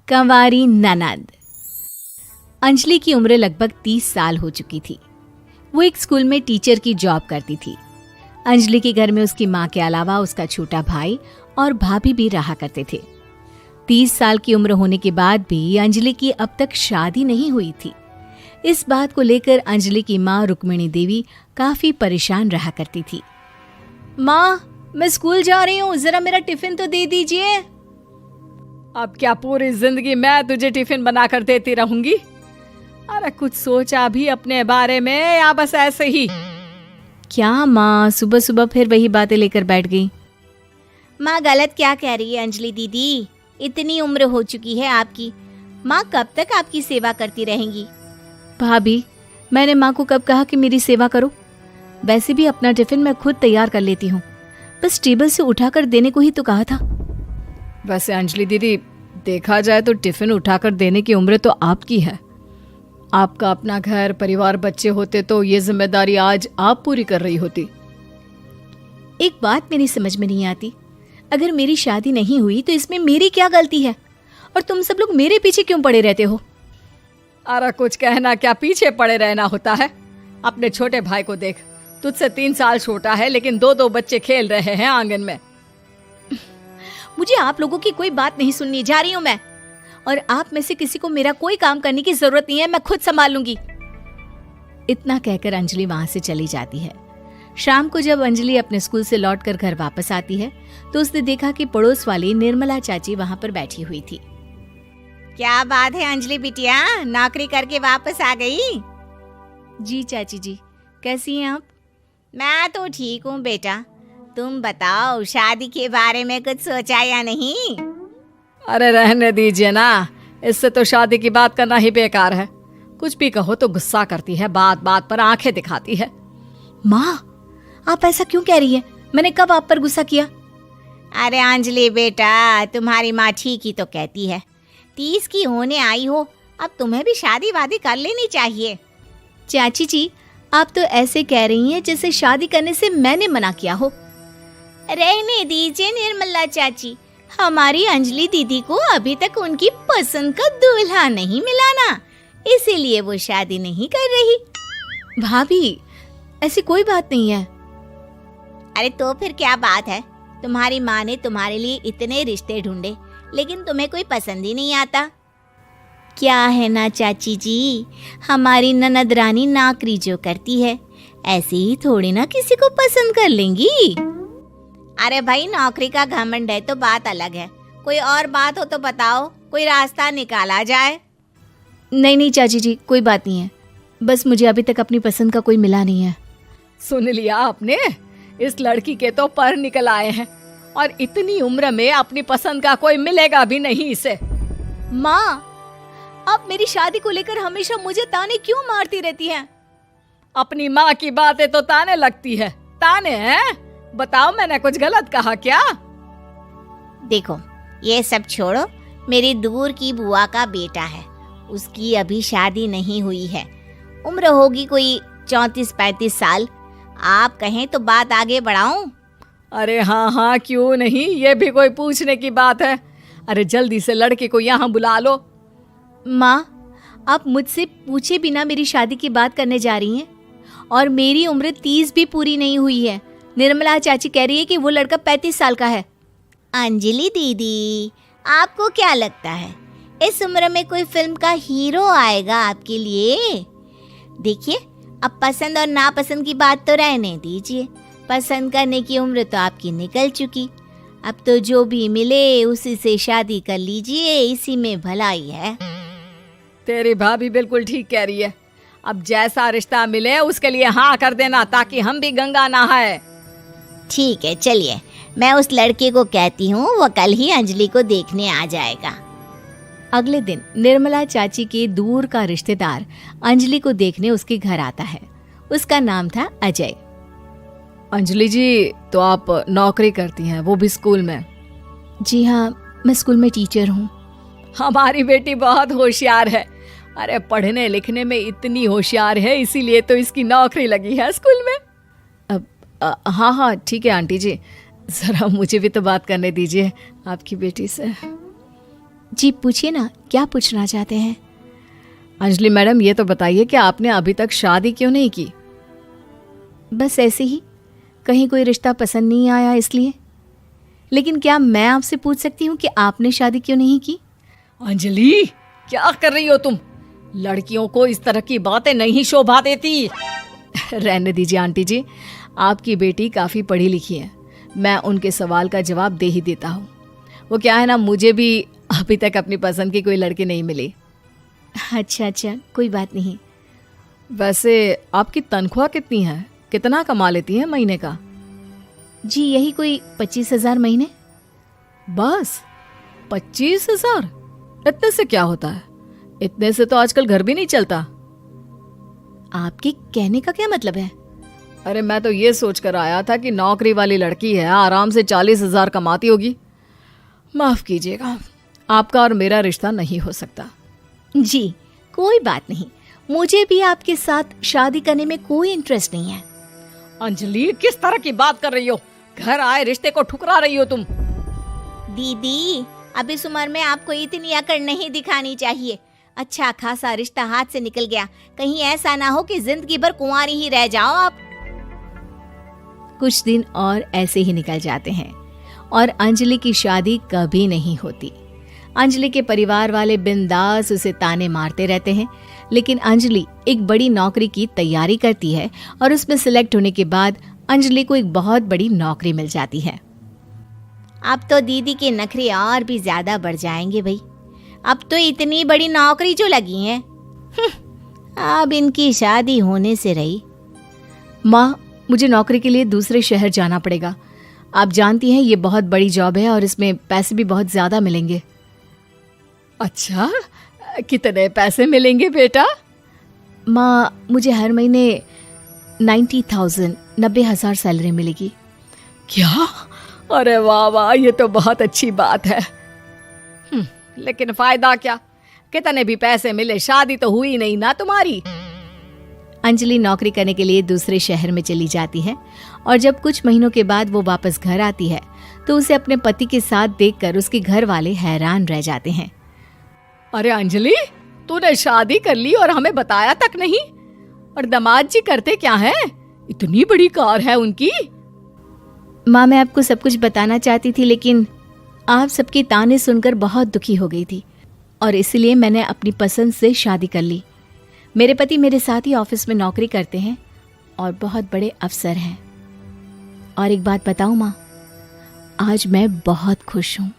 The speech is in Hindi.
कंवारी ननद। अंजलि की उम्र लगभग 30 साल हो चुकी थी। वो एक स्कूल में टीचर की जॉब करती थी। अंजलि के घर में उसकी माँ के अलावा उसका छोटा भाई और भाभी भी रहा करते थे। 30 साल की उम्र होने के बाद भी अंजलि की अब तक शादी नहीं हुई थी। इस बात को लेकर अंजलि की माँ रुक्मिणी देवी काफी परेशान रहा करती थी। माँ, मैं स्कूल जा रही हूँ, जरा मेरा टिफिन तो दे दीजिए। अब क्या पूरी जिंदगी मैं तुझे टिफिन बनाकर देती रहूंगी? अरे कुछ सोचा भी अपने बारे में या बस ऐसे ही? क्या माँ, सुबह सुबह फिर वही बातें लेकर बैठ गई। माँ गलत क्या कह रही है अंजलि दीदी? इतनी उम्र हो चुकी है आपकी, माँ कब तक आपकी सेवा करती रहेंगी? भाभी, मैंने माँ को कब कहा कि मेरी सेवा करो? वैसे भी अपना टिफिन मैं खुद तैयार कर लेती हूँ, बस टेबल से उठाकर देने को ही तो कहा था। वैसे अंजलि दीदी, देखा जाए तो टिफिन उठाकर देने की उम्र तो आपकी है। आपका अपना घर परिवार बच्चे होते तो ये जिम्मेदारी आज आप पूरी कर रही होती। एक बात मेरी समझ में नहीं आती, अगर मेरी शादी नहीं हुई तो इसमें मेरी क्या गलती है और तुम सब लोग मेरे पीछे क्यों पड़े रहते हो? अरे कुछ कहना क्या पीछे पड़े रहना होता है? अपने छोटे भाई को देख, तुझसे 3 साल छोटा है लेकिन 2 बच्चे खेल रहे हैं आंगन में। मुझे आप लोगों की कोई बात नहीं सुननी, जा रही हूँ मैं। और आप में से किसी को मेरा कोई काम करने की जरूरत नहीं है, मैं खुद संभाल लूंगी। इतना कहकर अंजलि वहां से चली जाती है। शाम को जब अंजलि अपने स्कूल से लौटकर घर वापस आती है तो उसने देखा कि पड़ोस वाली निर्मला चाची वहां पर बैठी हुई थी। क्या बात है अंजलि बिटिया, नौकरी करके वापस आ गई? जी चाची जी, कैसी हैं आप? मैं तो ठीक हूँ बेटा, तुम बताओ शादी के बारे में कुछ सोचा या नहीं? अरे रहने दीजिए ना, इससे तो शादी की बात करना ही बेकार है। कुछ भी कहो तो गुस्सा करती है, बात बात पर आंखें दिखाती है। माँ, आप ऐसा क्यों कह रही है? मैंने कब आप पर गुस्सा किया? अरे अंजलि बेटा, तुम्हारी माँ ठीक ही तो कहती है। 30 की होने आई हो, अब तुम्हें भी शादी वादी कर लेनी चाहिए। चाची जी, आप तो ऐसे कह रही हैं जैसे शादी करने से मैंने मना किया हो। रहने दीजिए निर्मला चाची, हमारी अंजलि दीदी को अभी तक उनकी पसंद का दूल्हा नहीं मिला ना, इसीलिए वो शादी नहीं कर रही। भाभी, ऐसी कोई बात नहीं है। अरे तो फिर क्या बात है? तुम्हारी माँ ने तुम्हारे लिए इतने रिश्ते ढूंढे लेकिन तुम्हें कोई पसंद ही नहीं आता। क्या है ना चाची जी, हमारी ननद रानी नौकरी जो करती है ऐसे ही थोड़ी ना किसी को पसंद कर लेंगी। अरे भाई, नौकरी का घमंड है तो बात अलग है, कोई और बात हो तो बताओ, कोई रास्ता निकाला जाए। नहीं चाची जी, कोई बात नहीं है, बस मुझे अभी तक अपनी पसंद का कोई मिला नहीं है। सुन लिया आपने, इस लड़की के तो पर निकल आए हैं और इतनी उम्र में अपनी पसंद का कोई मिलेगा भी नहीं इसे। माँ, आप मेरी शादी को लेकर हमेशा मुझे ताने क्यों मारती रहती हैं? अपनी माँ की बातें तो ताने लगती है। ताने हैं? बताओ, मैंने कुछ गलत कहा क्या? देखो, ये सब छोड़ो, मेरी दूर की बुआ का बेटा है, उसकी अभी शादी नहीं हुई है, उम्र होगी कोई 34-35 साल। आप कहें तो बात आगे बढ़ाऊं? अरे हाँ, क्यों नहीं, ये भी कोई पूछने की बात है। अरे जल्दी से लड़के को यहाँ बुला लो। माँ, आप मुझसे पूछे बिना मेरी शादी की बात करने जा रही हैं और मेरी उम्र 30 भी पूरी नहीं हुई है। निर्मला चाची कह रही है कि वो लड़का 35 साल का है। अंजलि दीदी, आपको क्या लगता है इस उम्र में कोई फिल्म का हीरो आएगा आपके लिए? देखिए, अब पसंद और नापसंद की बात तो रहने दीजिए, पसंद करने की उम्र तो आपकी निकल चुकी। अब तो जो भी मिले उसी से शादी कर लीजिए, इसी में भलाई है। तेरी भाभी बिल्कुल ठीक कह रही है। अब जैसा रिश्ता मिले उसके लिए हाँ कर देना, ताकि हम भी गंगा नहाए। ठीक है, चलिए मैं उस लड़के को कहती हूँ, वो कल ही अंजलि को देखने आ जाएगा। अगले दिन निर्मला चाची के दूर का रिश्तेदार अंजलि को देखने उसके घर आता है। उसका नाम था अजय। अंजलि जी, तो आप नौकरी करती हैं, वो भी स्कूल में? जी हाँ, मैं स्कूल में टीचर हूँ। हमारी बेटी बहुत होशियार है। अरे पढ़ने लिखने में इतनी होशियार है, इसीलिए तो इसकी नौकरी लगी है स्कूल में। हाँ ठीक है आंटी जी, जरा मुझे भी तो बात करने दीजिए आपकी बेटी से। जी पूछिए ना, क्या पूछना चाहते हैं? अंजलि मैडम, ये तो बताइए कि आपने अभी तक शादी क्यों नहीं की? बस ऐसे ही, कहीं कोई रिश्ता पसंद नहीं आया इसलिए। लेकिन क्या मैं आपसे पूछ सकती हूँ कि आपने शादी क्यों नहीं की? अंजलि, क्या कर रही हो तुम? लड़कियों को इस तरह की बातें नहीं शोभा देती। रहने दीजिए आंटी जी, आपकी बेटी काफ़ी पढ़ी लिखी है, मैं उनके सवाल का जवाब दे ही देता हूँ। वो क्या है ना, मुझे भी अभी तक अपनी पसंद की कोई लड़की नहीं मिली। अच्छा अच्छा, कोई बात नहीं। वैसे आपकी तनख्वाह कितनी है? कितना कमा लेती हैं महीने का? जी यही कोई 25,000 महीने। बस 25,000? इतने से क्या होता है? इतने से तो आजकल घर भी नहीं चलता। आपके कहने का क्या मतलब है? अरे मैं तो ये सोच कर आया था कि नौकरी वाली लड़की है, आराम से 40,000 कमाती होगी। माफ कीजिएगा, आपका और मेरा रिश्ता नहीं हो सकता। जी कोई बात नहीं, मुझे भी आपके साथ शादी करने में कोई इंटरेस्ट नहीं है। अंजलि, किस तरह की बात कर रही हो? घर आए रिश्ते को ठुकरा रही हो तुम। दीदी, अब इस उम्र में आपको इतनी अकड़ नहीं दिखानी चाहिए। अच्छा खासा रिश्ता हाथ से निकल गया, कहीं ऐसा ना हो कि जिंदगी भर कुंवारी ही रह जाओ आप। कुछ दिन और ऐसे ही निकल जाते हैं और अंजलि की शादी कभी नहीं होती। अंजलि के परिवार वाले बिंदास उसे ताने मारते रहते हैं, लेकिन अंजलि एक बड़ी नौकरी की तैयारी करती है और उसमें सिलेक्ट होने के बाद अंजलि को एक बहुत बड़ी नौकरी मिल जाती है। अब तो दीदी के नखरे और भी ज्यादा बढ़ जाएंगे भाई। अब तो इतनी बड़ी नौकरी जो लगी है, अब इनकी शादी होने से रही। माँ, मुझे नौकरी के लिए दूसरे शहर जाना पड़ेगा। आप जानती हैं ये बहुत बड़ी जॉब है और इसमें पैसे भी बहुत ज्यादा मिलेंगे। अच्छा, कितने पैसे मिलेंगे बेटा? माँ, मुझे हर महीने 90,000 सैलरी मिलेगी। क्या? अरे वाह वाह, ये तो बहुत अच्छी बात है। लेकिन फायदा क्या? कितने भी पैसे मिले, शादी तो हुई नहीं ना तुम्हारी। अंजलि नौकरी करने के लिए दूसरे शहर में चली जाती है और जब कुछ महीनों के बाद वो वापस घर आती है तो उसे अपने पति के साथ देखकर उसके घर वाले हैरान रह जाते हैं। अरे अंजलि, तूने शादी कर ली और हमें बताया तक नहीं। और दामाद जी करते क्या हैं? इतनी बड़ी कार है उनकी। माँ, मैं आपको सब कुछ बताना चाहती थी, लेकिन आप सबके ताने सुनकर बहुत दुखी हो गई थी और इसलिए मैंने अपनी पसंद से शादी कर ली। मेरे पति मेरे साथ ही ऑफिस में नौकरी करते हैं और बहुत बड़े अफसर हैं। और एक बात बताऊं माँ, आज मैं बहुत खुश हूँ।